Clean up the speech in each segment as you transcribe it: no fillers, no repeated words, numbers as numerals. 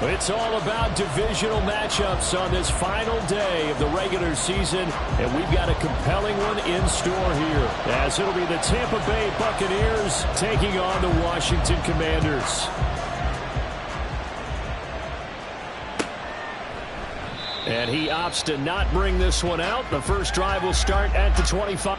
It's all about divisional matchups on this final day of the regular season, and we've got a compelling one in store here, as it'll be the Tampa Bay Buccaneers taking on the Washington Commanders. And he opts to not bring this one out. The first drive will start at the 25.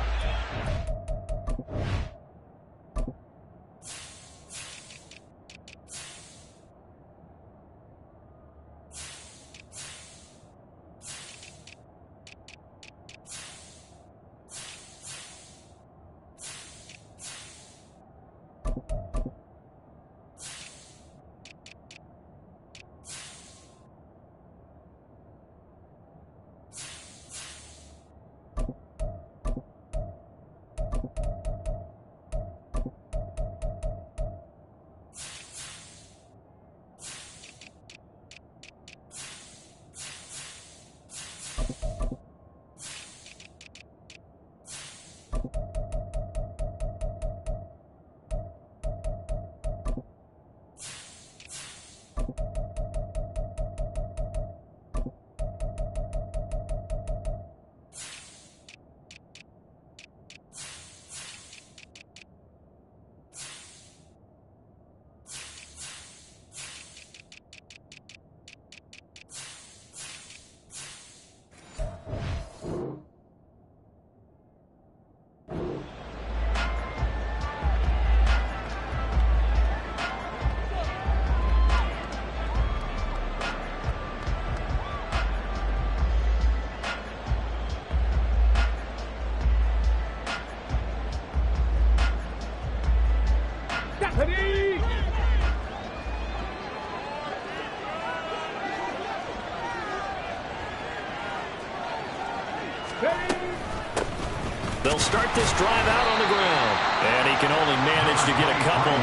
They'll start this drive out on the ground, and he can only manage to get a couple.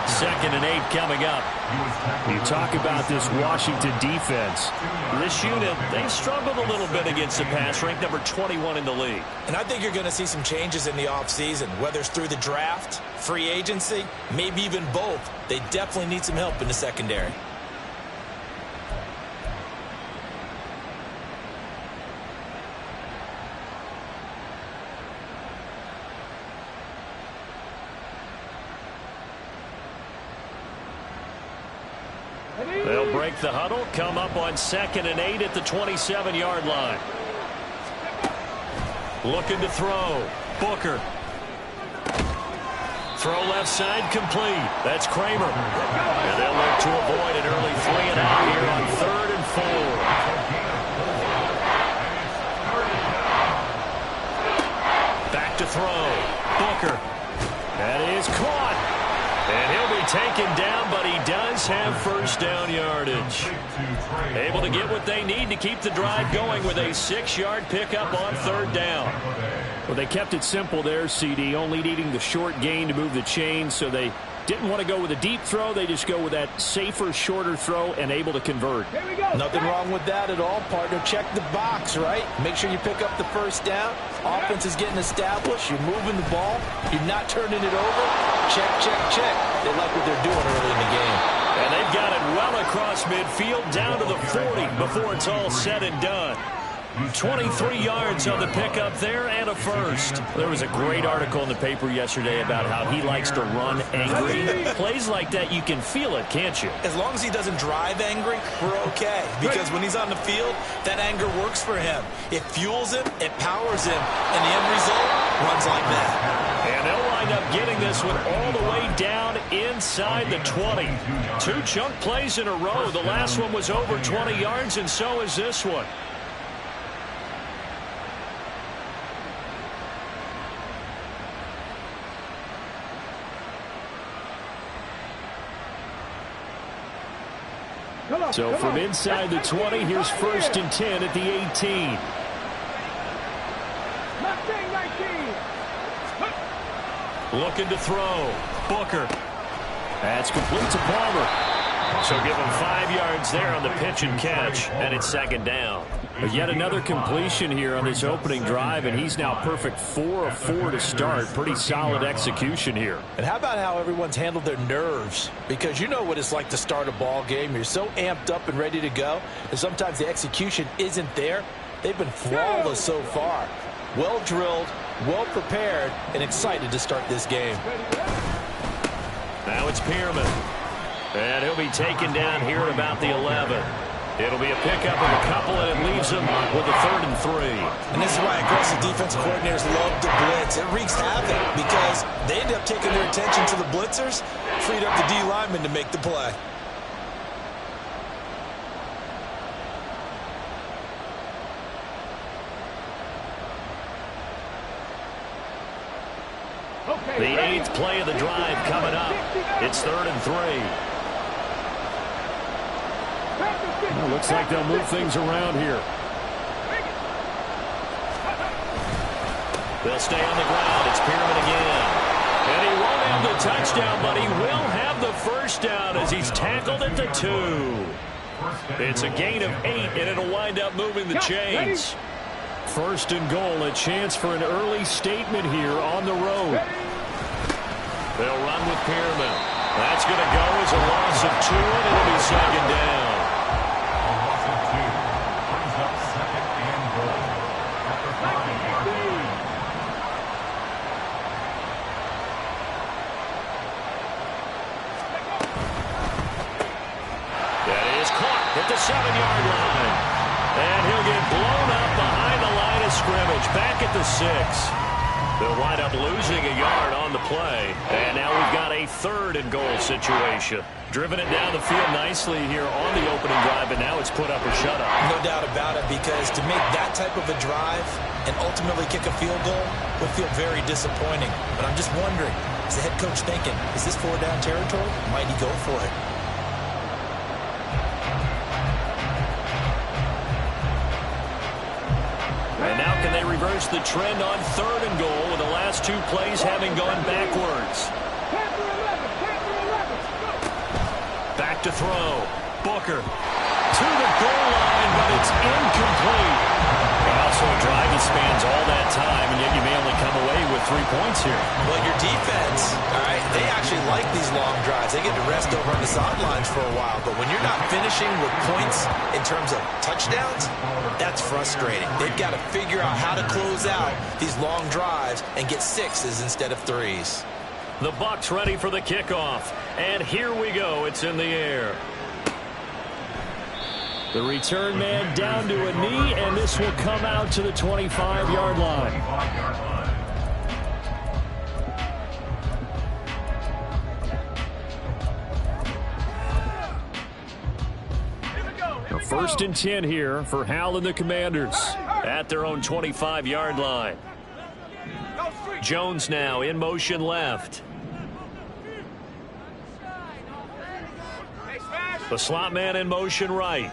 2nd and 8 coming up. You talk about this Washington defense. This unit, they've struggled a little bit against the pass, ranked number 21 in the league. And I think you're going to see some changes in the offseason, whether it's through the draft, free agency, maybe even both. They definitely need some help in the secondary. They'll break the huddle, come up on 2nd and 8 at the 27-yard line. Looking to throw. Booker. Throw left side complete. That's Kramer. And they'll look to avoid an early 3-and-out here on 3rd and 4. Back to throw. Booker. That is caught. And he'll be taken down, but he does have first down yardage. Able to get what they need to keep the drive going with a 6-yard pickup on 3rd down. Well, they kept it simple there, CD, only needing the short gain to move the chains, so they didn't want to go with a deep throw. They just go with that safer, shorter throw and able to convert. Here we go. Nothing wrong with that at all, partner. Check the box, right? Make sure you pick up the first down. Offense is getting established. You're moving the ball. You're not turning it over. Check, check, check. They like what they're doing early in the game. And they've got it well across midfield down to the 40 before it's all said and done. 23 yards on the pickup there and a first. There was a great article in the paper yesterday about how he likes to run angry. Plays like that, you can feel it, can't you? As long as he doesn't drive angry, we're okay. Because when he's on the field, that anger works for him. It fuels him, it powers him, and the end result runs like that. And they'll wind up getting this one all the way down inside the 20. 2 chunk plays in a row. The last one was over 20 yards, and so is this one. So from inside the 20, here's 1st and 10 at the 18. Looking to throw. Booker. That's complete to Palmer. So give him 5 yards there on the pitch and catch, and it's 2nd down. Yet another completion here on this opening drive, and he's now perfect 4 of 4 to start. Pretty solid execution here. And how about how everyone's handled their nerves? Because you know what it's like to start a ball game. You're so amped up and ready to go, and sometimes the execution isn't there. They've been flawless so far. Well drilled, well prepared, and excited to start this game. Now it's Pearman. And he'll be taken down here at about the 11. It'll be a pickup of a couple, and it leaves him with a 3rd and 3. And this is why aggressive defensive coordinators love to blitz. It wreaks havoc because they end up taking their attention to the blitzers, freed up the D lineman to make the play. The 8th play of the drive coming up. It's 3rd and 3. Well, looks like they'll move things around here. They'll stay on the ground. It's Pearman again. And he won't have the touchdown, but he will have the first down as he's tackled at the 2. It's a gain of 8, and it'll wind up moving the chains. 1st and goal, a chance for an early statement here on the road. They'll run with Pearman. That's going to go as a loss of 2, and it'll be 2nd down. A loss of 2 brings up 2nd and goal at the 5-yard line. That is caught at the 7-yard line. And he'll get blown up behind the line of scrimmage. Back at the 6. They'll wind up losing a yard on the play. And now we've got a 3rd and goal situation. Driven it down the field nicely here on the opening drive, and now it's put up or shut up. No doubt about it, because to make that type of a drive and ultimately kick a field goal would feel very disappointing. But I'm just wondering, is the head coach thinking, is this 4-down territory? Might he go for it? And now can they reverse the trend on 3rd and goal with the last 2 plays having gone backwards? Back to throw. Booker to the goal line, but it's incomplete. Also a drive that spans all that time, and yet you may only come away with 3 points here. Well, your defense, all right, they actually like these long drives. They get to rest over on the sidelines for a while. But when you're not finishing with points in terms of touchdowns, that's frustrating. They've got to figure out how to close out these long drives and get 6s instead of 3s. The Bucs ready for the kickoff. And here we go. It's in the air. The return man down to a knee, and this will come out to the 25-yard line. A 1st and 10 here for Hal and the Commanders at their own 25-yard line. Jones now in motion left. The slot man in motion right.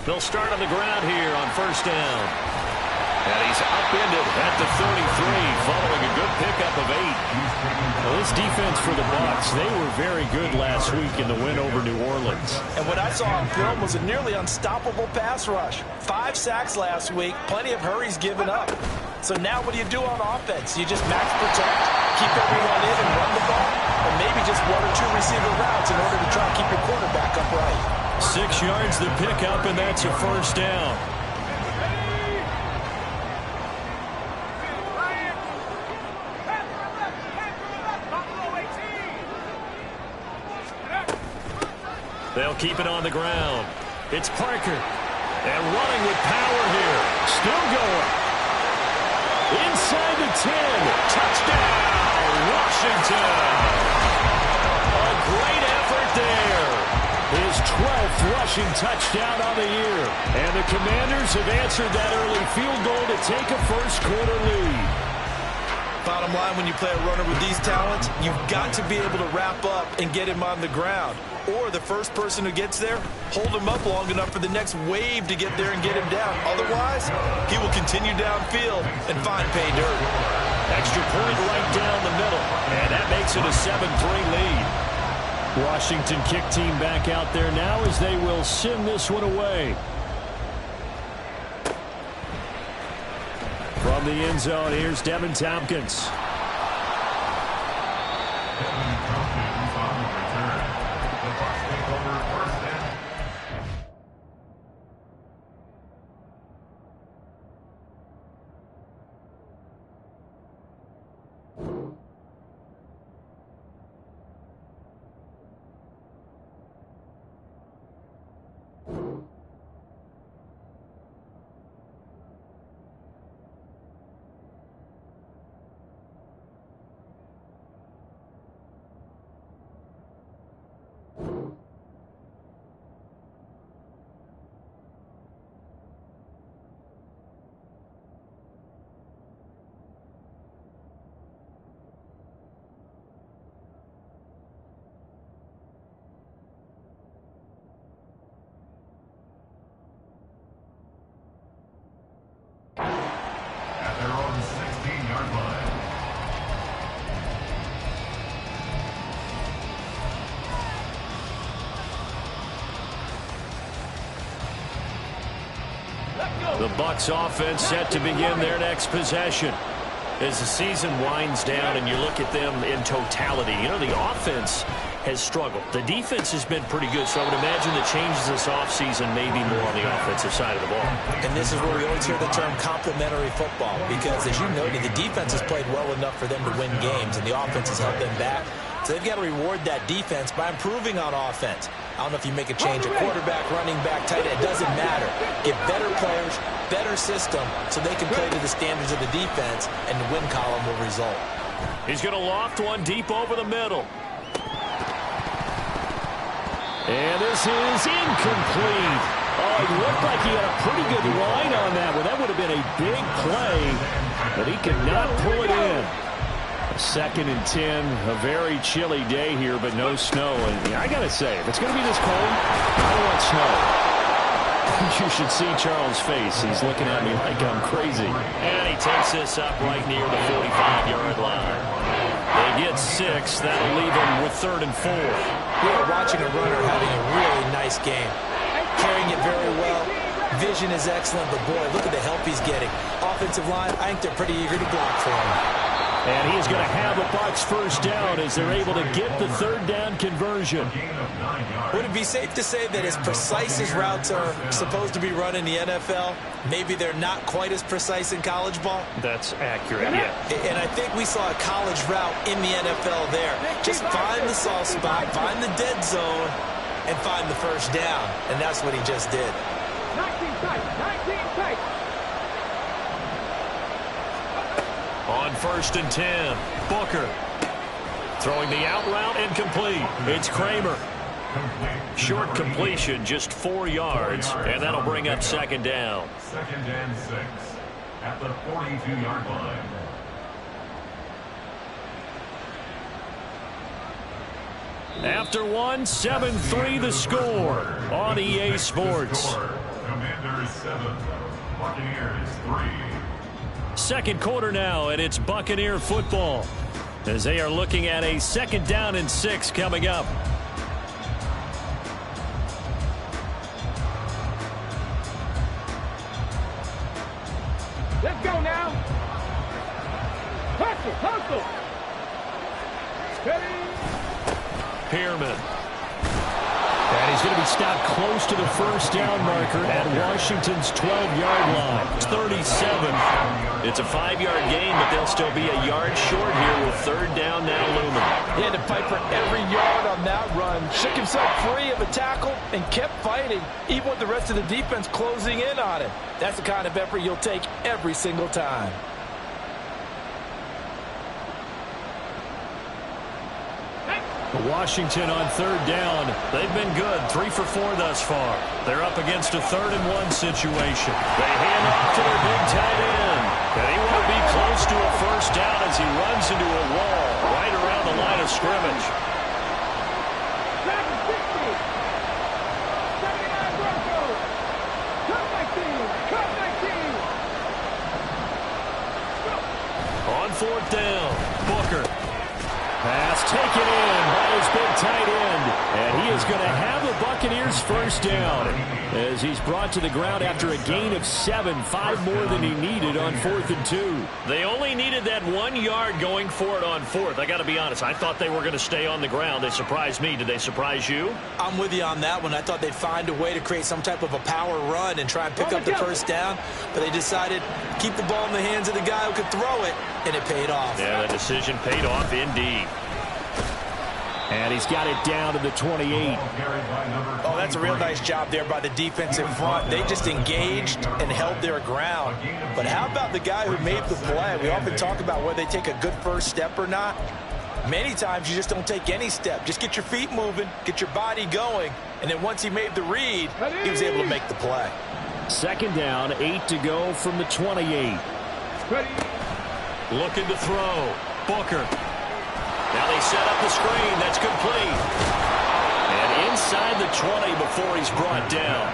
They'll start on the ground here on 1st down. And he's upended at the 33, following a good pickup of 8. Well, this defense for the Bucs, they were very good last week in the win over New Orleans. And what I saw on film was a nearly unstoppable pass rush. 5 sacks last week, plenty of hurries given up. So now what do you do on offense? You just max protect, keep everyone in and run the ball, or maybe just 1 or 2 receiver routes in order to try and keep your quarterback upright. 6 yards the pickup, and that's a 1st down. They'll keep it on the ground. It's Parker. And running with power here. Still going. Inside the 10. Touchdown, Washington. A great effort there. His 12th rushing touchdown on the year. And the Commanders have answered that early field goal to take a 1st quarter lead. Bottom line, when you play a runner with these talents, you've got to be able to wrap up and get him on the ground. Or the first person who gets there, hold him up long enough for the next wave to get there and get him down. Otherwise, he will continue downfield and find pay dirt. Extra point right down the middle. And that makes it a 7-3 lead. Washington kick team back out there now as they will send this one away. From the end zone, here's Devin Tompkins. Devin Tompkins on the return. The Bucs take over first down. At their own 16-yard line. The Bucs offense set to begin their next possession. As the season winds down and you look at them in totality, you know, the offense has struggled. The defense has been pretty good, so I would imagine the changes this offseason may be more on the offensive side of the ball. And this is where we always hear the term complementary football, because as you noted, the defense has played well enough for them to win games, and the offense has held them back. So they've got to reward that defense by improving on offense. I don't know if you make a change at quarterback, running back, tight end. It doesn't matter. Get better players, better system, so they can play to the standards of the defense, and the win column will result. He's going to loft one deep over the middle. And this is incomplete. Oh, it looked like he had a pretty good line on that one. That would have been a big play, but he could not pull it in. 2nd and 10, a very chilly day here, but no snow. And I got to say, if it's going to be this cold, I don't want snow. You should see Charles' face. He's looking at me like I'm crazy. And he takes this up right near the 45-yard line. They get 6. That'll leave him with 3rd and 4. We are watching a runner having a really nice game. Carrying it very well. Vision is excellent, but boy, look at the help he's getting. Offensive line, I think they're pretty eager to block for him. And he's going to have the Bucs first down as they're able to get the 3rd down conversion. Would it be safe to say that as precise as routes are supposed to be run in the NFL, maybe they're not quite as precise in college ball? That's accurate, yeah. And I think we saw a college route in the NFL there. Just find the soft spot, find the dead zone, and find the first down. And that's what he just did. 19 tight. On 1st and 10, Booker throwing the out route incomplete. It's Kramer. Short completion, just 4 yards, and that'll bring up 2nd down. 2nd and 6 at the 42-yard line. After one, 7-3 the score on EA Sports. Commanders 7, Buccaneers 3. 2nd quarter now, and it's Buccaneer football as they are looking at a 2nd down and 6 coming up. Let's go now. Hustle. Ready? Pearman. And he's going to be stopped close to the first down marker at Washington's 12-yard line. It's 37. It's a 5-yard gain, but they'll still be a yard short here with 3rd down now looming. He had to fight for every yard on that run. Shook himself free of a tackle and kept fighting, even with the rest of the defense closing in on him. That's the kind of effort you'll take every single time. Washington on 3rd down. They've been good, 3 for 4 thus far. They're up against a 3rd and 1 situation. They hand off to their big tight end. And he won't be close to a first down as he runs into a wall right around the line of scrimmage. On 4th down, Booker. Pass taken in by his big tight end. is going to have the Buccaneers first down as he's brought to the ground after a gain of 7, 5 more than he needed on 4th and 2. They only needed that 1 yard going for it on 4th. I got to be honest, I thought they were going to stay on the ground. They surprised me. Did they surprise you? I'm with you on that one. I thought they'd find a way to create some type of a power run and try and pick up the first down, but they decided to keep the ball in the hands of the guy who could throw it, and it paid off. Yeah, that decision paid off indeed. And he's got it down to the 28. Oh, that's a real nice job there by the defensive front. They just engaged and held their ground. But how about the guy who made the play? We often talk about whether they take a good first step or not. Many times you just don't take any step. Just get your feet moving, get your body going, and then once he made the read, he was able to make the play. 2nd down, 8 to go from the 28. Looking to throw. Booker. Now they set up the screen. That's complete. And inside the 20 before he's brought down.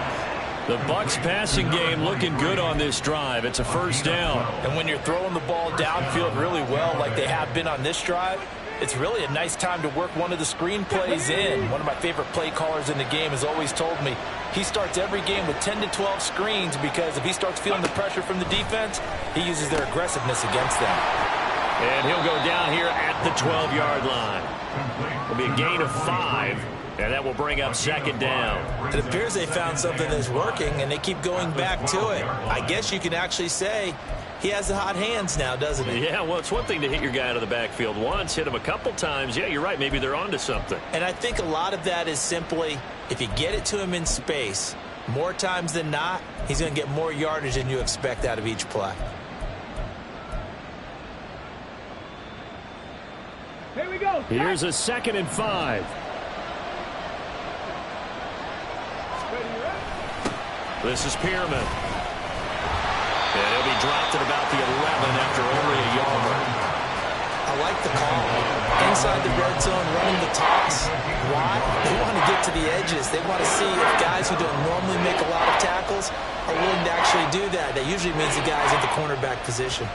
The Bucs passing game looking good on this drive. It's a first down. And when you're throwing the ball downfield really well like they have been on this drive, it's really a nice time to work one of the screen plays in. One of my favorite play callers in the game has always told me he starts every game with 10 to 12 screens because if he starts feeling the pressure from the defense, he uses their aggressiveness against them. And he'll go down here at the 12-yard line. It'll be a gain of 5, and that will bring up 2nd down. It appears they found something that's working, and they keep going back to it. I guess you can actually say he has the hot hands now, doesn't he? Yeah, well, it's one thing to hit your guy out of the backfield once, hit him a couple times. Yeah, you're right. Maybe they're onto something. And I think a lot of that is simply if you get it to him in space, more times than not, he's going to get more yardage than you expect out of each play. Here we go. Here's a 2nd and 5. This is Pearman. And he'll be dropped at about the 11 after only a yard. I like the call. Inside the red zone, running the toss. Why? They want to get to the edges. They want to see if guys who don't normally make a lot of tackles are willing to actually do that. That usually means the guys at the cornerback position.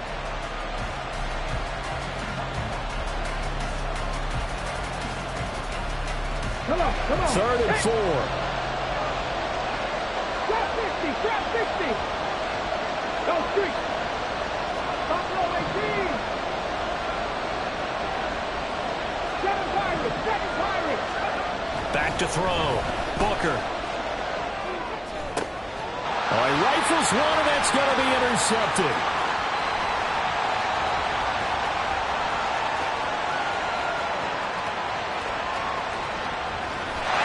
Come on. 3rd and 4. Trap 60. Go street. Top row 18. 7 Pirates. Back to throw. Booker. Oh, he rifles one, and that's going to be intercepted.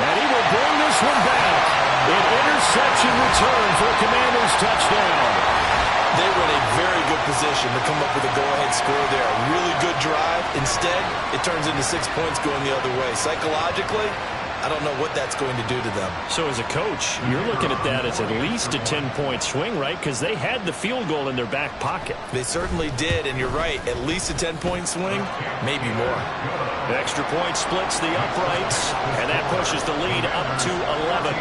And he will bring this one back. An interception return for a Commanders touchdown. They were in a very good position to come up with a go-ahead score there. A really good drive. Instead, it turns into 6 points going the other way. Psychologically, I don't know what that's going to do to them. So as a coach, you're looking at that as at least a 10-point swing, right? Because they had the field goal in their back pocket. They certainly did, and you're right. At least a 10-point swing, maybe more. The extra point splits the uprights, and that pushes the lead up to 11.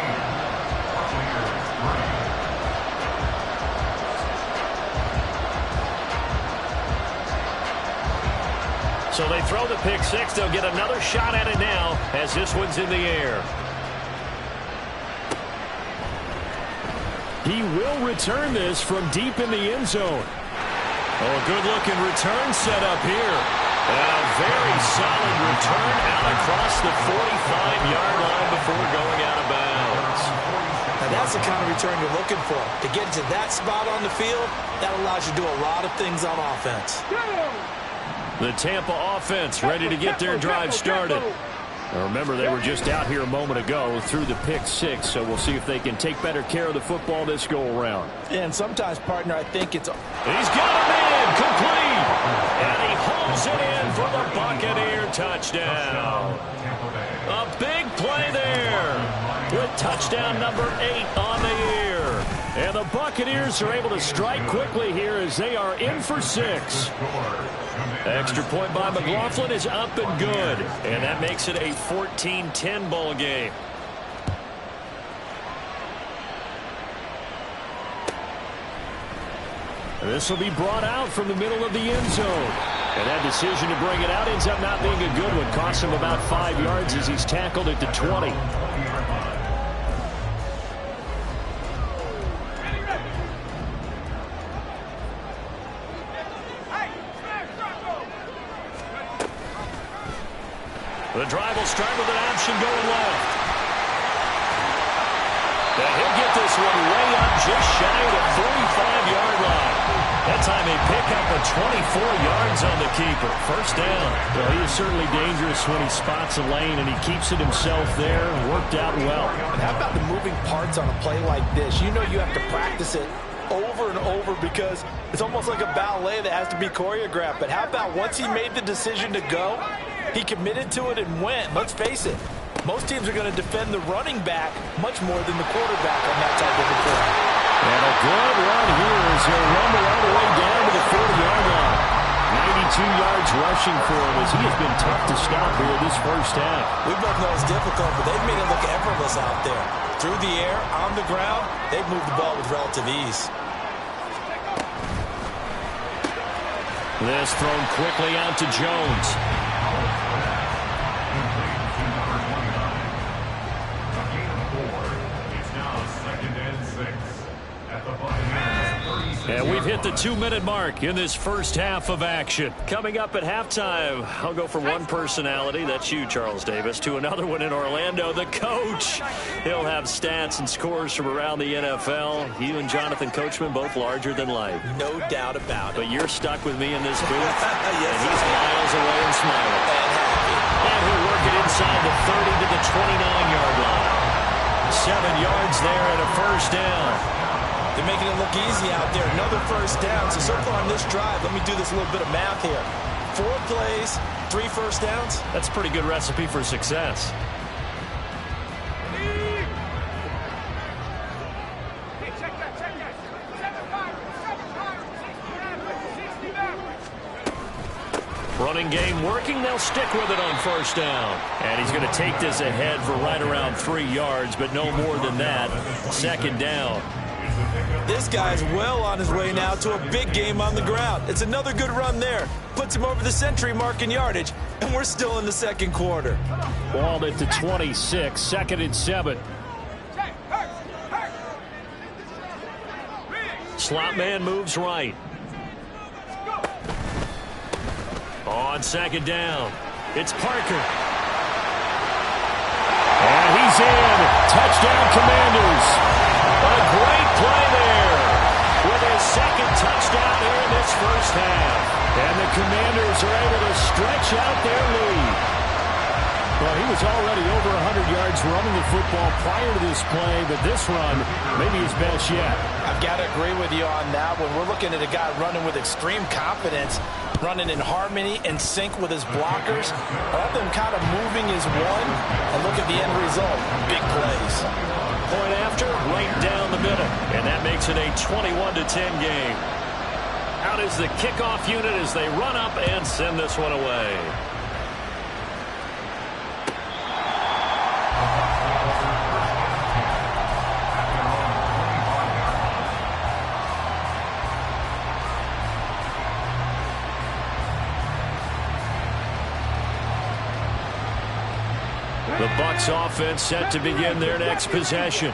So they throw the pick six. They'll get another shot at it now as this one's in the air. He will return this from deep in the end zone. Oh, a good-looking return set up here. A very solid return out across the 45-yard line before going out of bounds. Now that's the kind of return you're looking for. To get to that spot on the field, that allows you to do a lot of things on offense. The Tampa offense ready to get their drive started. Now remember, they were just out here a moment ago through the pick six, so we'll see if they can take better care of the football this go-around. And sometimes, partner, I think it's... He's got him in, complete. And he holds it in for the Buccaneer touchdown. A big play there with touchdown number 8 on the year. And the Buccaneers are able to strike quickly here as they are in for 6. Extra point by McLaughlin is up and good. And that makes it a 14-10 ball game. This will be brought out from the middle of the end zone. And that decision to bring it out ends up not being a good one. Costs him about 5 yards as he's tackled at the 20. The drive will start with an option going left. And he'll get this one way up just shy of the 45-yard line. That time they pick up a 24 yards on the keeper. First down. Well, he is certainly dangerous when he spots a lane, and he keeps it himself there. Worked out well. And how about the moving parts on a play like this? You know you have to practice it over and over because it's almost like a ballet that has to be choreographed. But how about once he made the decision to go, he committed to it and went. Let's face it, most teams are going to defend the running back much more than the quarterback on that type of a play. And a good run here as he'll rumble all the way down to the 40-yard line. 92 yards rushing for him as he has been tough to stop here this first half. We both know it's difficult, but they've made it look effortless out there. Through the air, on the ground, they've moved the ball with relative ease. This thrown quickly out to Jones. And we've hit the 2-minute mark in this first half of action. Coming up at halftime, I'll go from one personality, that's you, Charles Davis, to another one in Orlando, the coach. He'll have stats and scores from around the NFL. You and Jonathan Coachman, both larger than life. No doubt about it. But you're stuck with me in this booth, Yes, and he's miles away and smiling. And he'll work it inside the 30 to the 29-yard line. 7 yards there and a first down. They're making it look easy out there. Another first down. So far on this drive, let me do this little bit of math here. 4 plays, 3 first downs. That's a pretty good recipe for success. Running game working. They'll stick with it on first down. And he's going to take this ahead for right around 3 yards, but no more than that. Second down. This guy's well on his way now to a big game on the ground. It's another good run there. Puts him over the century mark in yardage, and we're still in the second quarter. Ball at the 26, 2nd and 7. Slot man moves right. On second down, it's Parker. And he's in. Touchdown, Commanders. A great play there with his second touchdown here in this first half. And the Commanders are able to stretch out their lead. Well, he was already over 100 yards running the football prior to this play, but this run may be his best yet. I've got to agree with you on that one. We're looking at a guy running with extreme confidence, running in harmony and sync with his blockers. All of them kind of moving as one, and look at the end result. Big plays. Point after, right down the middle. And that makes it a 21-10 game. Out is the kickoff unit as they run up and send this one away. The Bucs offense set to begin their next possession.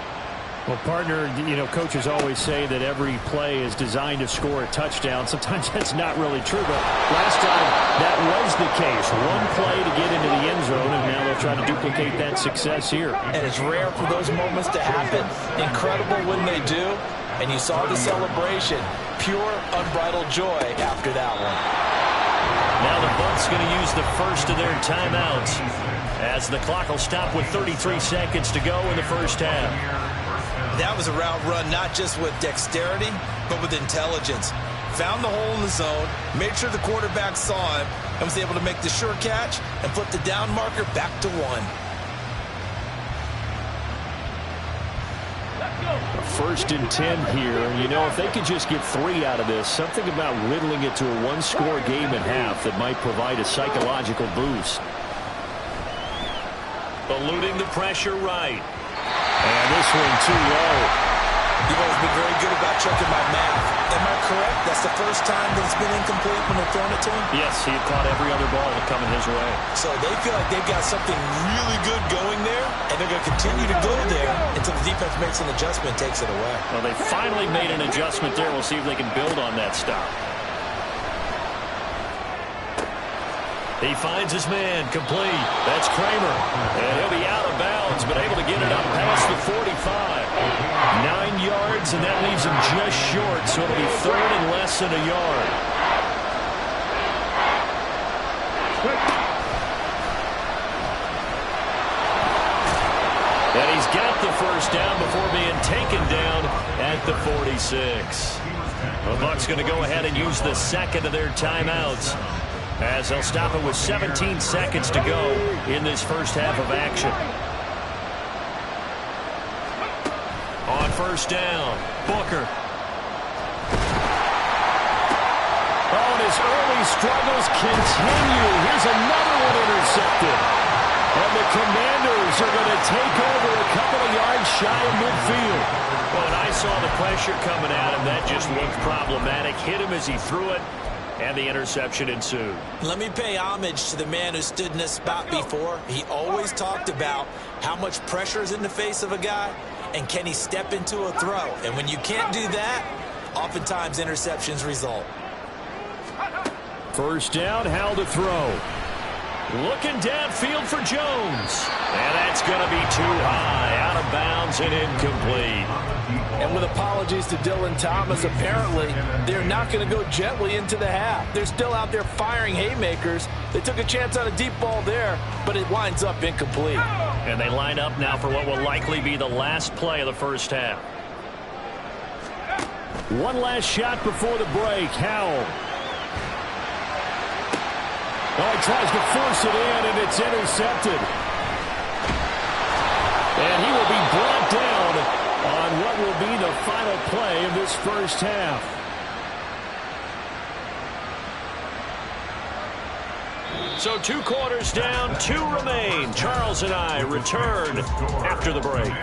Well, partner, you know, coaches always say that every play is designed to score a touchdown. Sometimes that's not really true, but last time that was the case. One play to get into the end zone, and now they'll try to duplicate that success here. And it's rare for those moments to happen. Incredible when they do. And you saw the celebration. Pure, unbridled joy after that one. Now the Bucs going to use the first of their timeouts as the clock will stop with 33 seconds to go in the first half. That was a route run not just with dexterity, but with intelligence. Found the hole in the zone, made sure the quarterback saw him, and was able to make the sure catch and flip the down marker back to 1. First and 10 here. You know, if they could just get 3 out of this, something about whittling it to a one-score game at half that might provide a psychological boost. Eluding the pressure right. And this one too low. You've always been very good about checking my math. Am I correct? That's the first time that it's been incomplete when they're throwing it to him? Yes, he had caught every other ball coming his way. So they feel like they've got something really good going there, and they're going to continue to go there until the defense makes an adjustment and takes it away. Well, they finally made an adjustment there. We'll see if they can build on that stop. He finds his man, complete. That's Kramer. And he'll be out of bounds, but able to get it up past the 45. 9 yards, and that leaves him just short, so it'll be third and less than a yard. And he's got the first down before being taken down at the 46. The Bucs going to go ahead and use the second of their timeouts, as they'll stop it with 17 seconds to go in this first half of action. On first down, Booker. Oh, and his early struggles continue. Here's another one intercepted. And the Commanders are going to take over a couple of yards shy of midfield. Well, and I saw the pressure coming at him. That just looked problematic. Hit him as he threw it. And the interception ensued. Let me pay homage to the man who stood in this spot before. He always talked about how much pressure is in the face of a guy, and can he step into a throw. And when you can't do that, oftentimes interceptions result. First down, how to throw. Looking downfield for Jones. And that's going to be too high, out of bounds and incomplete. And with apologies to Dylan Thomas, apparently they're not going to go gently into the half. They're still out there firing haymakers. They took a chance on a deep ball there, but it winds up incomplete. And they line up now for what will likely be the last play of the first half. One last shot before the break. Howell. Oh, he tries to force it in, and it's intercepted. And he will be brought down on what will be the final play of this first half. So 2 quarters down, 2 remain. Charles and I return after the break.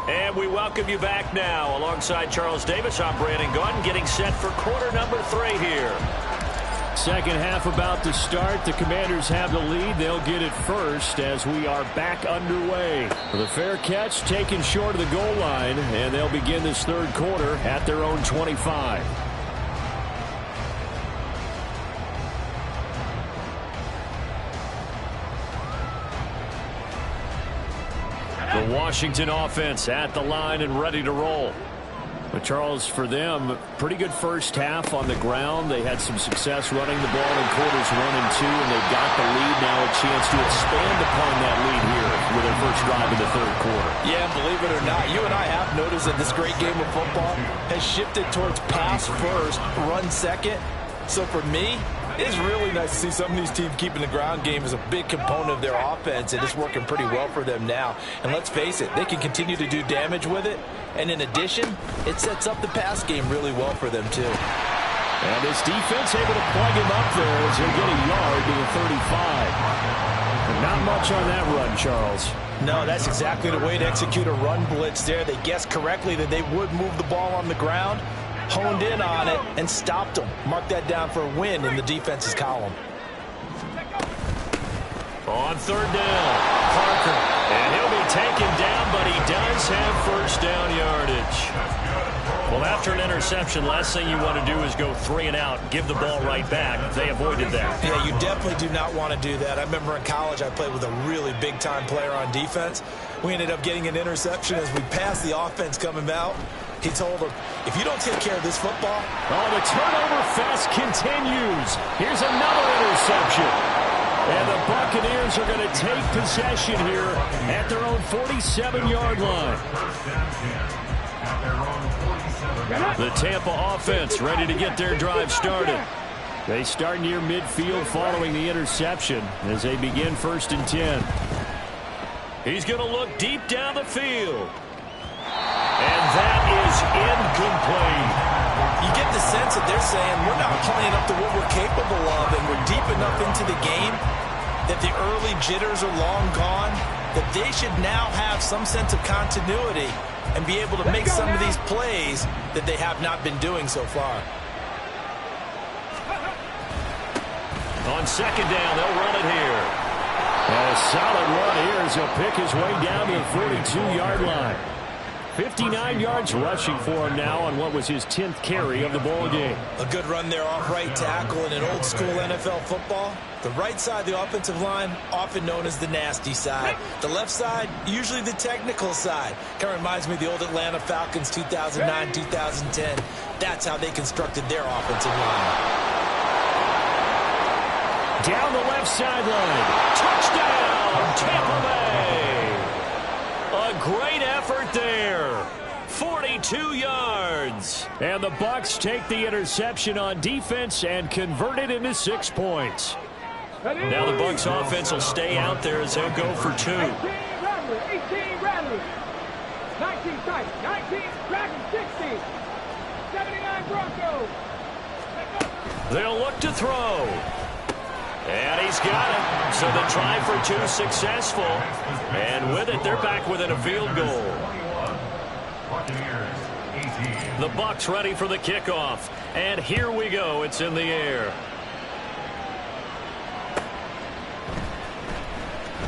And we welcome you back now. Alongside Charles Davis, I'm Brandon Gunn, getting set for quarter number 3 here. Second half about to start. The Commanders have the lead. They'll get it first as we are back underway. The fair catch taken short of the goal line, and they'll begin this third quarter at their own 25. The Washington offense at the line and ready to roll. But Charles, for them, pretty good first half on the ground. They had some success running the ball in quarters 1 and 2, and they've got the lead now, a chance to expand upon that lead here with their first drive in the third quarter. Yeah, believe it or not, you and I have noticed that this great game of football has shifted towards pass first, run second. So for me, it's really nice to see some of these teams keeping the ground game as a big component of their offense, and it's working pretty well for them now. And let's face it, they can continue to do damage with it. And in addition, it sets up the pass game really well for them, too. And this defense able to plug him up there as he'll get a yard to the 35. And not much on that run, Charles. No, that's exactly the way to execute a run blitz there. They guessed correctly that they would move the ball on the ground, honed in on it, and stopped them. Mark that down for a win in the defense's column. On third down, Parker. And he'll be taken down, but he does have first down yardage. Well, after an interception, last thing you want to do is go 3 and out, give the ball right back. They avoided that. Yeah, you definitely do not want to do that. I remember in college I played with a really big-time player on defense. We ended up getting an interception as we passed the offense coming out. He told him, if you don't take care of this football. Oh, the turnover fest continues. Here's another interception. And the Buccaneers are going to take possession here at their own 47-yard line. The Tampa offense ready to get their drive started. They start near midfield following the interception as they begin 1st and 10. He's going to look deep down the field. And that is incomplete. You get the sense that they're saying we're not playing up to what we're capable of, and we're deep enough into the game that the early jitters are long gone, that they should now have some sense of continuity and be able to make some of these plays that they have not been doing so far. On second down, they'll run it here. A solid run here as he'll pick his way down to the 42-yard line. 59 yards rushing for him now on what was his 10th carry of the ball game. A good run there off right tackle in an old school NFL football. The right side of the offensive line, often known as the nasty side. The left side, usually the technical side. Kind of reminds me of the old Atlanta Falcons 2009-2010. That's how they constructed their offensive line. Down the left sideline. Touchdown, Tampa Bay. A great effort there. 42 yards. And the Bucs take the interception on defense and convert it into 6 points. Now the Bucs offense will stay out there as they'll go for 2. 18 Rattlers. 19 Titans. 19 Dragons. 60. 79 Broncos. They'll look to throw. And he's got it. So the try for 2 successful. And with it, they're back within a field goal. The Bucs ready for the kickoff. And here we go. It's in the air.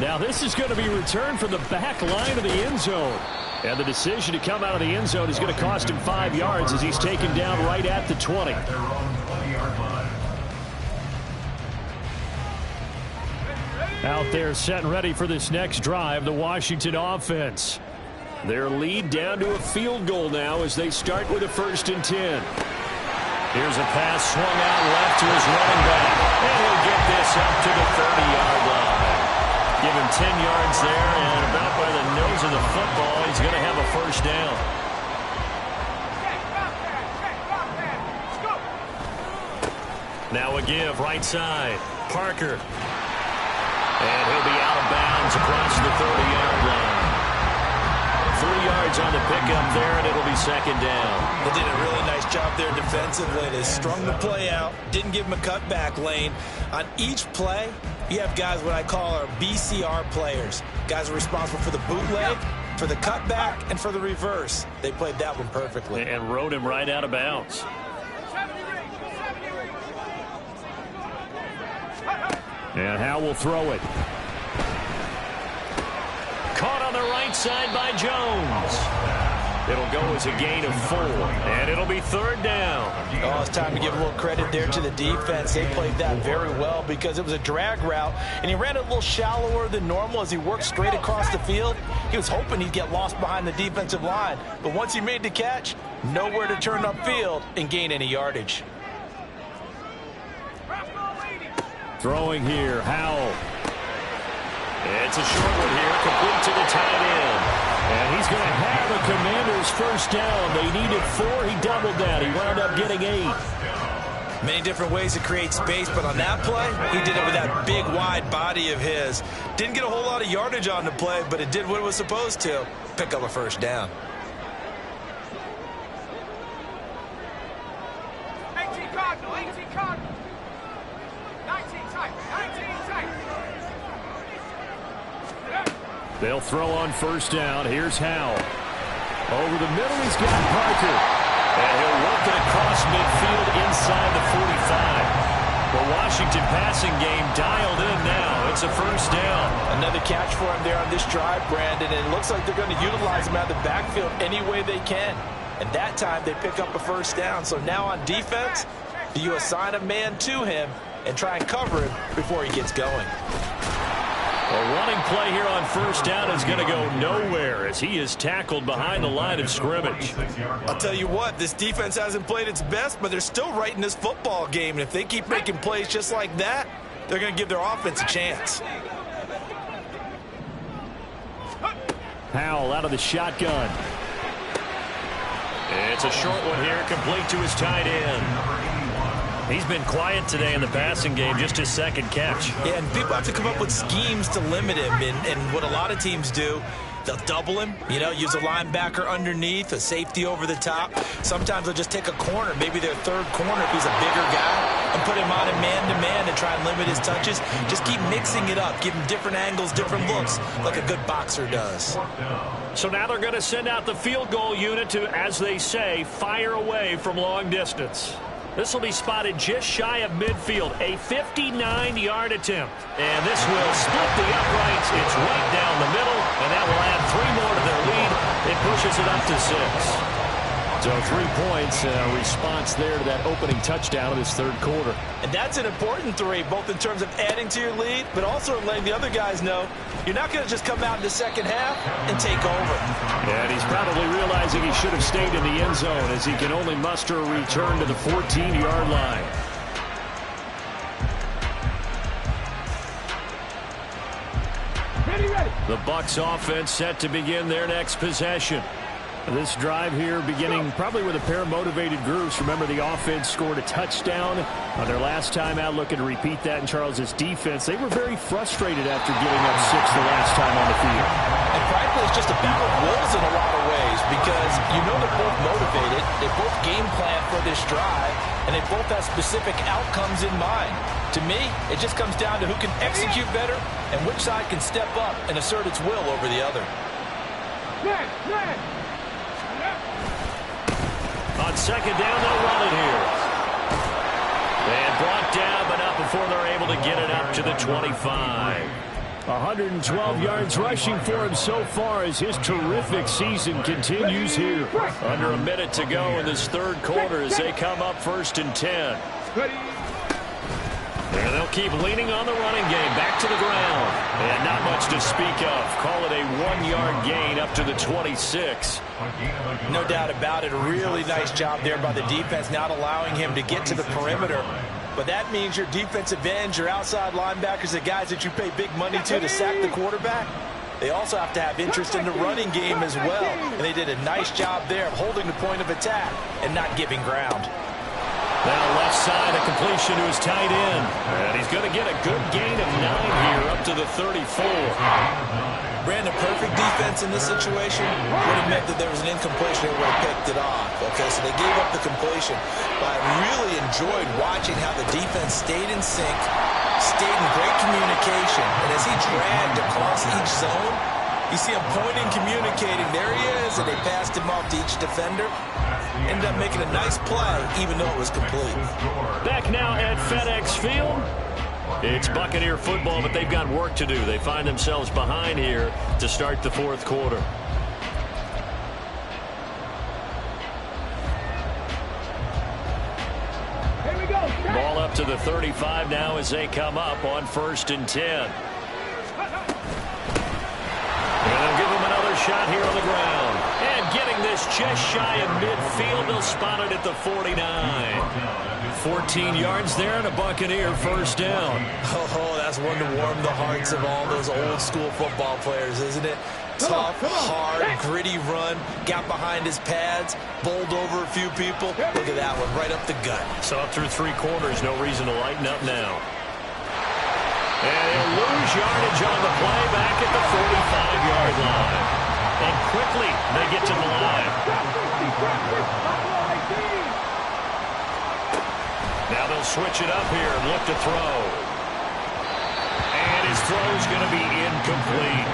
Now this is going to be returned from the back line of the end zone. And the decision to come out of the end zone is going to cost him 5 yards as he's taken down right at the 20. Out there set and ready for this next drive, the Washington offense. Their lead down to a field goal now as they start with a 1st and 10. Here's a pass swung out left to his running back. And he'll get this up to the 30-yard line. Give him 10 yards there, and about by the nose of the football, he's going to have a 1st down. Now a give, right side. Parker. And he'll be out of bounds across the 30-yard line. 3 yards on the pickup there, and it'll be 2nd down. They did a really nice job there defensively. They strung the play out, didn't give him a cutback lane. On each play, you have guys what I call our BCR players. Guys are responsible for the bootleg, for the cutback, and for the reverse. They played that one perfectly. And rode him right out of bounds. And Howe will throw it. Caught on the right side by Jones. It'll go as a gain of 4, and it'll be 3rd down. Oh, it's time to give a little credit there to the defense. They played that very well because it was a drag route, and he ran it a little shallower than normal as he worked straight across the field. He was hoping he'd get lost behind the defensive line, but once he made the catch, nowhere to turn upfield and gain any yardage. Throwing here, Howell. It's a short one here, complete to the tight end. And he's going to have a Commander's 1st down. They needed 4. He doubled that. He wound up getting 8. Many different ways to create space, but on that play, he did it with that big, wide body of his. Didn't get a whole lot of yardage on the play, but it did what it was supposed to. Pick up a 1st down. 18 Cardinal. 18 Cardinal. 19 tight. 19 tight. They'll throw on 1st down. Here's Howell. Over the middle, he's got Parker. And he'll work it across midfield inside the 45. The Washington passing game dialed in now. It's a 1st down. Another catch for him there on this drive, Brandon, and it looks like they're going to utilize him out of the backfield any way they can. And that time, they pick up a 1st down. So now on defense, do you assign a man to him and try and cover him before he gets going? A running play here on 1st down is going to go nowhere as he is tackled behind the line of scrimmage. I'll tell you what, this defense hasn't played its best, but they're still right in this football game. And if they keep making plays just like that, they're going to give their offense a chance. Howell out of the shotgun. It's a short one here, complete to his tight end. He's been quiet today in the passing game, just his 2nd catch. Yeah, and people have to come up with schemes to limit him. And what a lot of teams do They'll double him, you know, use a linebacker underneath, a safety over the top. Sometimes they'll just take a corner, maybe their third corner if he's a bigger guy, and put him on a man-to-man and try and limit his touches. Just keep mixing it up, give him different angles, different looks, like a good boxer does. So now they're going to send out the field goal unit to, as they say, fire away from long distance. This will be spotted just shy of midfield, a 59-yard attempt. And this will split the uprights. It's right down the middle, and that will add 3 more to their lead. It pushes it up to 6. So 3 points, response there to that opening touchdown of this third quarter. And that's an important 3, both in terms of adding to your lead, but also in letting the other guys know you're not going to just come out in the second half and take over. And he's probably realizing he should have stayed in the end zone as he can only muster a return to the 14-yard line. The Bucs offense set to begin their next possession. This drive here beginning probably with a pair of motivated groups. Remember, the offense scored a touchdown on their last time out, looking to repeat that in Charles' defense. They were very frustrated after giving up 6 the last time on the field. And frankly, it's just a battle of wills in a lot of ways because you know they're both motivated, they both game plan for this drive, and they both have specific outcomes in mind. To me, it just comes down to who can execute better and which side can step up and assert its will over the other. On second down, they'll run it here. And brought down, but not before they're able to get it up to the 25. 112 yards rushing for him so far as his terrific season continues here. Under a minute to go in this third quarter as they come up 1st and 10. And they'll keep leaning on the running game. Back to the ground. And not much to speak of. Call it a 1-yard gain up to the 26. No doubt about it. A really nice job there by the defense, not allowing him to get to the perimeter. But that means your defensive ends, your outside linebackers, the guys that you pay big money to sack the quarterback, they also have to have interest in the running game as well. And they did a nice job there of holding the point of attack and not giving ground. Now left side, a completion to his tight end. And he's going to get a good gain of 9 here up to the 34. Brandon, perfect defense in this situation would have meant that there was an incompletion and would have picked it off. Okay, so they gave up the completion. But I really enjoyed watching how the defense stayed in sync, stayed in great communication. And as he dragged across each zone, you see him pointing, communicating. There he is, and they passed him off to each defender. Ended up making a nice play, even though it was complete. Back now at FedEx Field. It's Buccaneer football, but they've got work to do. They find themselves behind here to start the fourth quarter. Here we go. Ball up to the 35 now as they come up on 1st and 10. And they'll give him another shot here on the ground. And getting this just shy of midfield, they'll spot it at the 49. 14 yards there and a Buccaneer first down. Oh, that's one to warm the hearts of all those old school football players, isn't it? Tough, hard, gritty run, got behind his pads, bowled over a few people. Look at that one, right up the gut. So up through 3 quarters, no reason to lighten up now. And he'll lose yardage on the play back at the 45-yard line. And quickly, they get to the line. Now they'll switch it up here and look to throw. And his throw's going to be incomplete.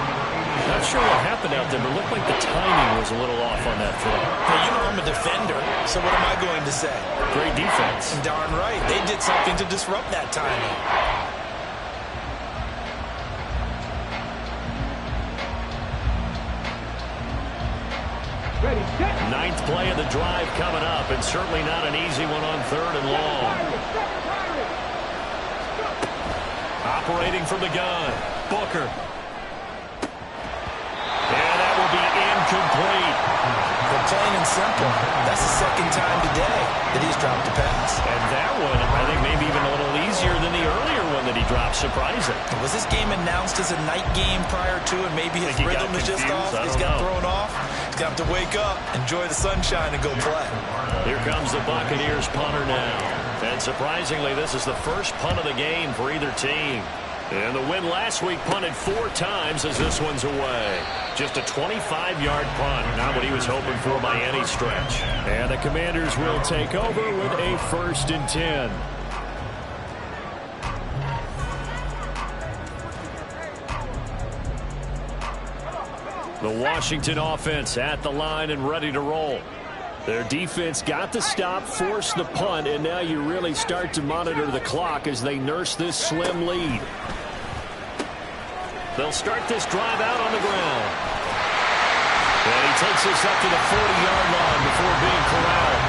Not sure what happened out there, but it looked like the timing was a little off on that throw. Hey, you know I'm a defender, so what am I going to say? Great defense. Darn right. They did something to disrupt that timing. Ready, set. 9th play of the drive coming up, and certainly not an easy one on 3rd and long. Operating from the gun, Booker. And that will be incomplete. But plain and simple, that's the second time today that he's dropped a pass. And that one, I think, maybe even a little easier than the earlier one that he dropped. Surprising. Was this game announced as a night game prior to it? Maybe his rhythm is just off. He's got thrown off. He's got to wake up, enjoy the sunshine, and go play. Here comes the Buccaneers punter now. And surprisingly, this is the first punt of the game for either team. And the win last week punted 4 times as this one's away. Just a 25-yard punt, not what he was hoping for by any stretch. And the Commanders will take over with a 1st and 10. The Washington offense at the line and ready to roll. Their defense got the stop, forced the punt, and now you really start to monitor the clock as they nurse this slim lead. They'll start this drive out on the ground. And he takes this up to the 40-yard line before being corralled.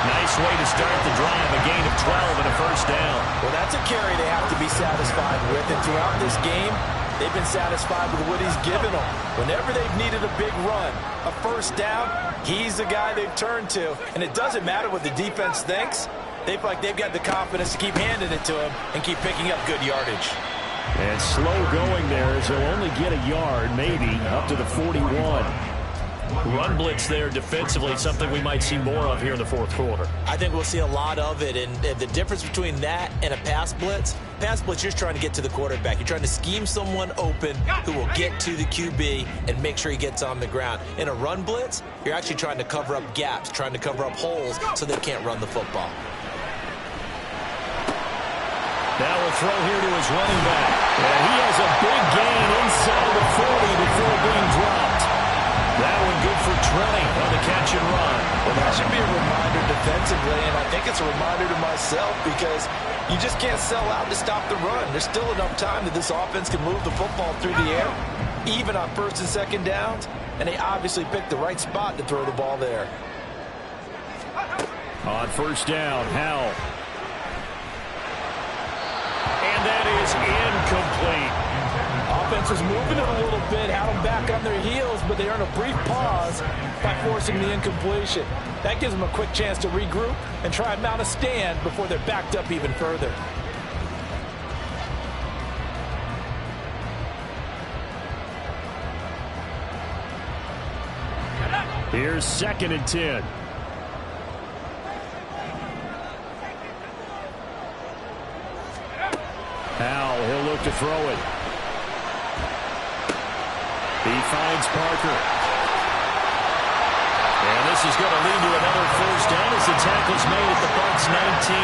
Nice way to start the drive, a gain of 12 and a 1st down. Well, that's a carry they have to be satisfied with, and throughout this game, they've been satisfied with what he's given them. Whenever they've needed a big run, a 1st down, he's the guy they've turned to. And it doesn't matter what the defense thinks. They feel like they've got the confidence to keep handing it to him and keep picking up good yardage. And slow going there as he'll only get a yard, maybe, up to the 41. Run blitz there defensively, something we might see more of here in the 4th quarter. I think we'll see a lot of it, and the difference between that and a pass blitz, you're just trying to get to the quarterback. You're trying to scheme someone open who will get to the QB and make sure he gets on the ground. In a run blitz, you're actually trying to cover up gaps, trying to cover up holes so they can't run the football. Now we'll throw here to his running back. And he has a big gain inside the 40 before being dropped. That one good for 20 on the catch and run. Well, that should be a reminder defensively, and I think it's a reminder to myself because you just can't sell out to stop the run. There's still enough time that this offense can move the football through the air, even on 1st and 2nd downs, and they obviously picked the right spot to throw the ball there. On 1st down, Howell. And that is incomplete. Offense was moving it a little bit, had them back on their heels, but they earn a brief pause by forcing the incompletion. That gives them a quick chance to regroup and try and mount a stand before they're backed up even further. Here's 2nd and 10. Howell, he'll look to throw it. He finds Parker. And this is going to lead to another 1st down as the tackle's made at the Bucs 19.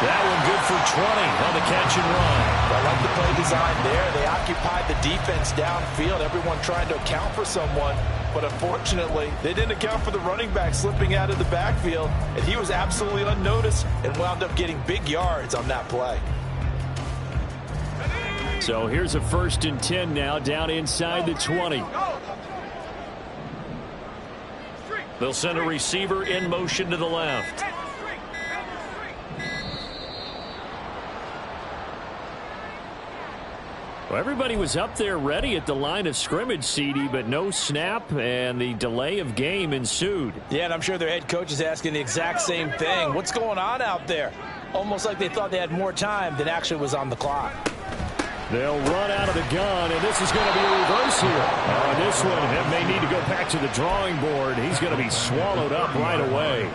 That one good for 20 on the catch and run. I like the play design there. They occupied the defense downfield, everyone trying to account for someone. But unfortunately, they didn't account for the running back slipping out of the backfield, and he was absolutely unnoticed and wound up getting big yards on that play. So here's a 1st and 10 now down inside the 20. They'll send a receiver in motion to the left. Well, everybody was up there ready at the line of scrimmage, CD, but no snap, and the delay of game ensued. Yeah, and I'm sure their head coach is asking the exact same thing. What's going on out there? Almost like they thought they had more time than actually was on the clock. They'll run out of the gun, and this is going to be a reverse here. This one may need to go back to the drawing board. He's going to be swallowed up right away.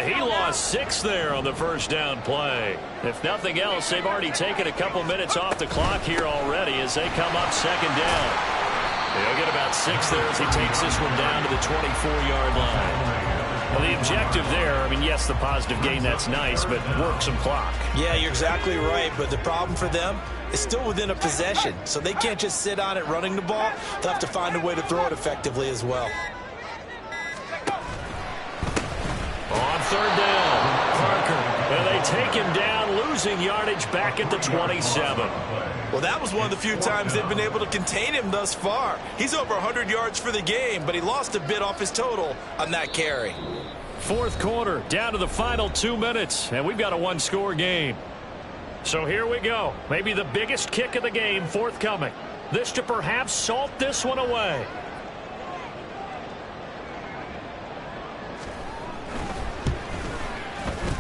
He lost 6 there on the 1st down play. If nothing else, they've already taken a couple minutes off the clock here already as they come up 2nd down. They'll get about 6 there as he takes this one down to the 24-yard line. Well, the objective there, I mean, yes, the positive gain, that's nice, but work some clock. Yeah, you're exactly right, but the problem for them is still within a possession, so they can't just sit on it running the ball. They'll have to find a way to throw it effectively as well. On 3rd down, Parker. And they take him down, losing yardage back at the 27. Well, that was one of the few times they've been able to contain him thus far. He's over 100 yards for the game, but he lost a bit off his total on that carry. 4th quarter, down to the final 2 minutes, and we've got a 1-score game. So here we go. Maybe the biggest kick of the game forthcoming. This to perhaps salt this one away.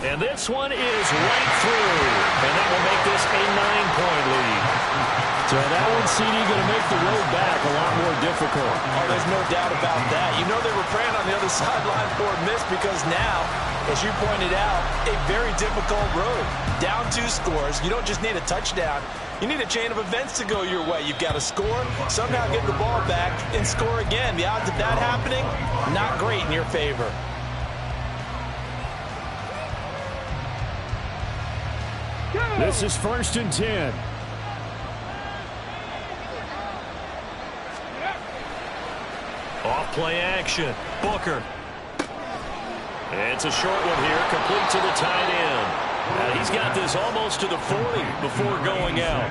And this one is right through. And that will make this a 9-point lead. So that one, CD, going to make the road back a lot more difficult. Oh, there's no doubt about that. You know they were praying on the other sideline for a miss because now, as you pointed out, a very difficult road. Down 2 scores. You don't just need a touchdown. You need a chain of events to go your way. You've got to score, somehow get the ball back, and score again. The odds of that happening, not great in your favor. This is 1st and 10. Off play action. Booker. And it's a short one here, complete to the tight end. He's got this almost to the 40 before going out.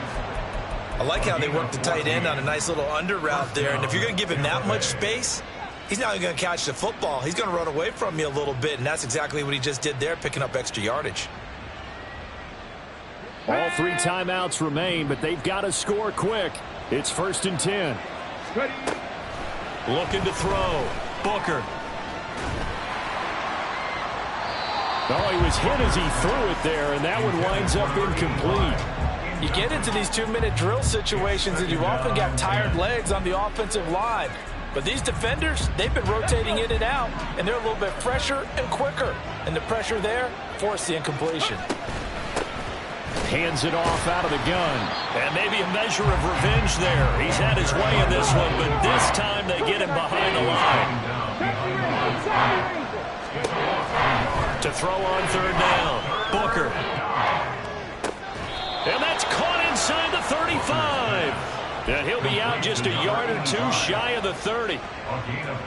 I like how they work the tight end on a nice little under route there. And if you're going to give him that much space, he's not going to catch the football. He's going to run away from you a little bit, and that's exactly what he just did there, picking up extra yardage. All 3 timeouts remain, but they've got to score quick. It's 1st and 10. Looking to throw. Booker. Oh, he was hit as he threw it there, and that one winds up incomplete. You get into these 2-minute drill situations, and you've often got tired legs on the offensive line. But these defenders, they've been rotating in and out, and they're a little bit fresher and quicker. And the pressure there forced the incompletion. Hands it off out of the gun. And maybe a measure of revenge there. He's had his way in this one, but this time they get him behind the line. To throw on 3rd down. Booker. And that's caught inside the 35. And he'll be out just a yard or 2 shy of the 30.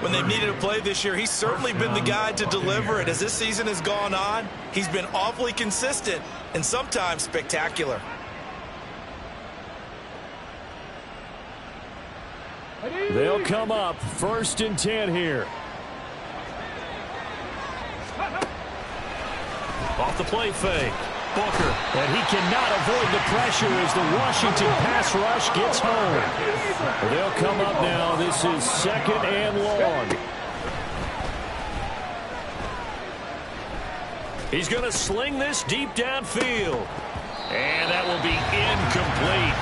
When they've needed a play this year, he's certainly been the guy to deliver it. As this season has gone on, he's been awfully consistent and sometimes spectacular. They'll come up 1st and 10 here. Off the play fake. Booker, and he cannot avoid the pressure as the Washington pass rush gets home. They'll come up now. This is 2nd and long. He's going to sling this deep downfield. And that will be incomplete.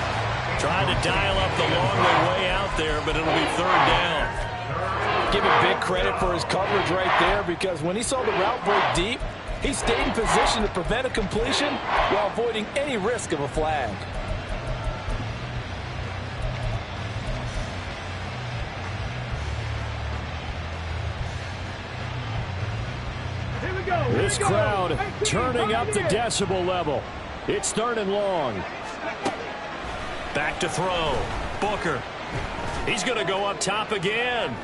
Trying to dial up the long way out there, but it'll be 3rd down. Give him big credit for his coverage right there, because when he saw the route break deep, he stayed in position to prevent a completion while avoiding any risk of a flag. This crowd turning up the decibel level. It's 3rd and long. Back to throw. Booker. He's going to go up top again.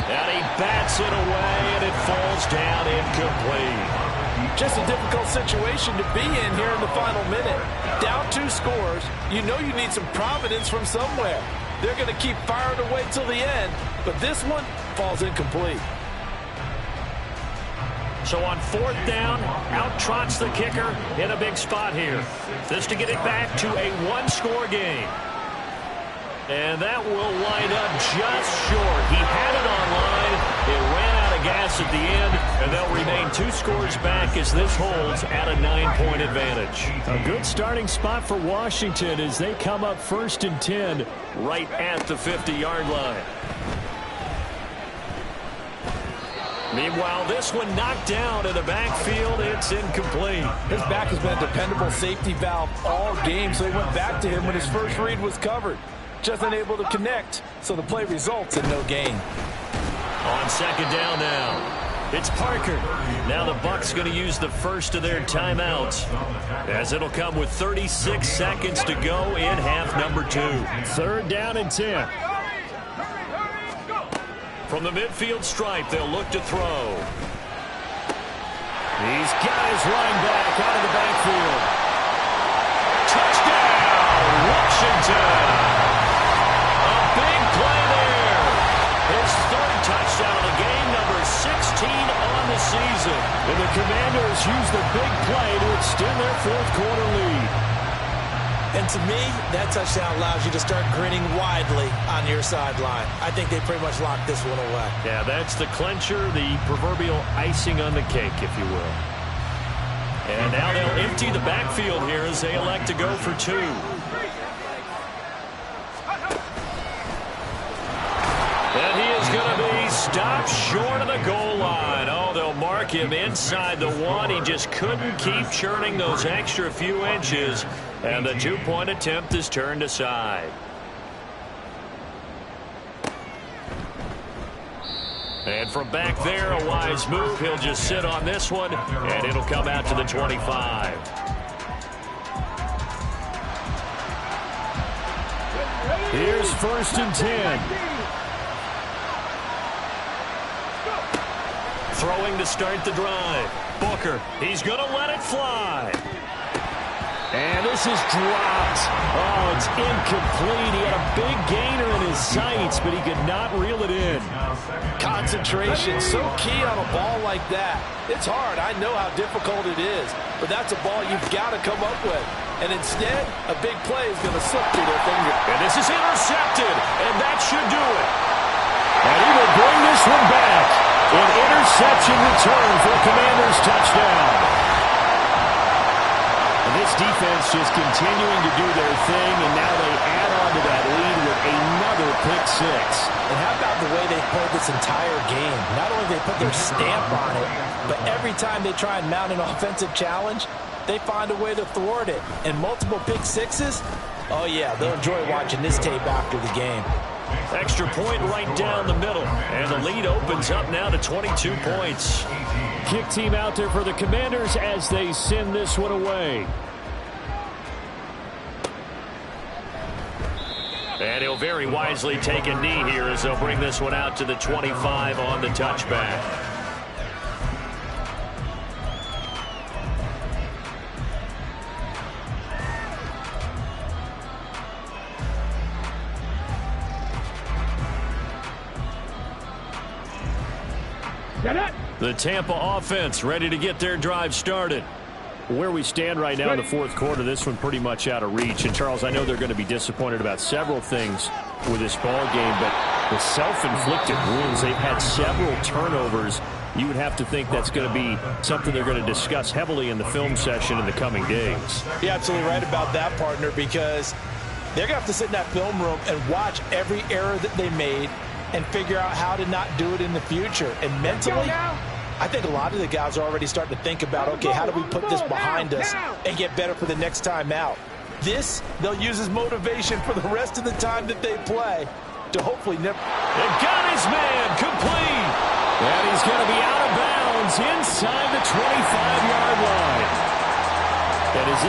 And he bats it away, and it falls down incomplete. Just a difficult situation to be in here in the final minute. Down 2 scores, you know you need some providence from somewhere. They're going to keep firing away till the end, but this one falls incomplete. So on 4th down, out trots the kicker in a big spot here. This to get it back to a 1-score game. And that will wind up just short. He had it on line. It ran out of gas at the end, and they'll remain 2 scores back as this holds at a 9-point advantage. A good starting spot for Washington as they come up 1st and 10 right at the 50-yard line. Meanwhile, this one knocked down in the backfield. It's incomplete. His back has been a dependable safety valve all game, so he went back to him when his first read was covered. Just unable to connect, so the play results in no gain. On 2nd down now, it's Parker. Now the Bucs going to use the first of their timeouts, as it'll come with 36 seconds to go in half number 2. 3rd down and 10. From the midfield stripe, they'll look to throw. He's got his running back out of the backfield. Touchdown, Washington! Big play there. His 3rd touchdown of the game, number 16 on the season. And the Commanders use the big play to extend their 4th quarter lead. And to me, that touchdown allows you to start grinning widely on your sideline. I think they pretty much locked this one away. Yeah, that's the clincher, the proverbial icing on the cake, if you will. And now they'll empty the backfield here as they elect to go for 2. stopped short of the goal line. Oh, they'll mark him inside the 1. He just couldn't keep churning those extra few inches, and the 2-point attempt is turned aside. And from back there, a wise move. He'll just sit on this one, and it'll come out to the 25. Here's 1st and 10. Throwing to start the drive. Booker, he's going to let it fly. And this is dropped. Oh, it's incomplete. He had a big gainer in his sights, but he could not reel it in. Concentration, so key on a ball like that. It's hard. I know how difficult it is, but that's a ball you've got to come up with. And instead, a big play is going to slip through their fingers. And this is intercepted, and that should do it. And he will bring this one back. An interception return for a Commanders touchdown. And this defense just continuing to do their thing, and now they add on to that lead with another pick 6. And how about the way they played this entire game? Not only they put their stamp on it, but every time they try and mount an offensive challenge, they find a way to thwart it. And multiple pick 6s, oh yeah, they'll enjoy watching this tape after the game. Extra point right down the middle, and the lead opens up now to 22 points. Kick team out there for the Commanders as they send this one away. And he'll very wisely take a knee here as they'll bring this one out to the 25 on the touchback. The Tampa offense ready to get their drive started. Where we stand right now in the 4th quarter, this one pretty much out of reach. And, Charles, I know they're going to be disappointed about several things with this ball game, but the self-inflicted wounds, they've had several turnovers. You would have to think that's going to be something they're going to discuss heavily in the film session in the coming days. You're absolutely right about that, partner, because they're going to have to sit in that film room and watch every error that they made and figure out how to not do it in the future. And mentally, I think a lot of the guys are already starting to think about, okay, how do we put this behind us and get better for the next time out? This, they'll use as motivation for the rest of the time that they play to hopefully never. They've got his man complete. And he's going to be out of bounds inside the 25-yard line. That is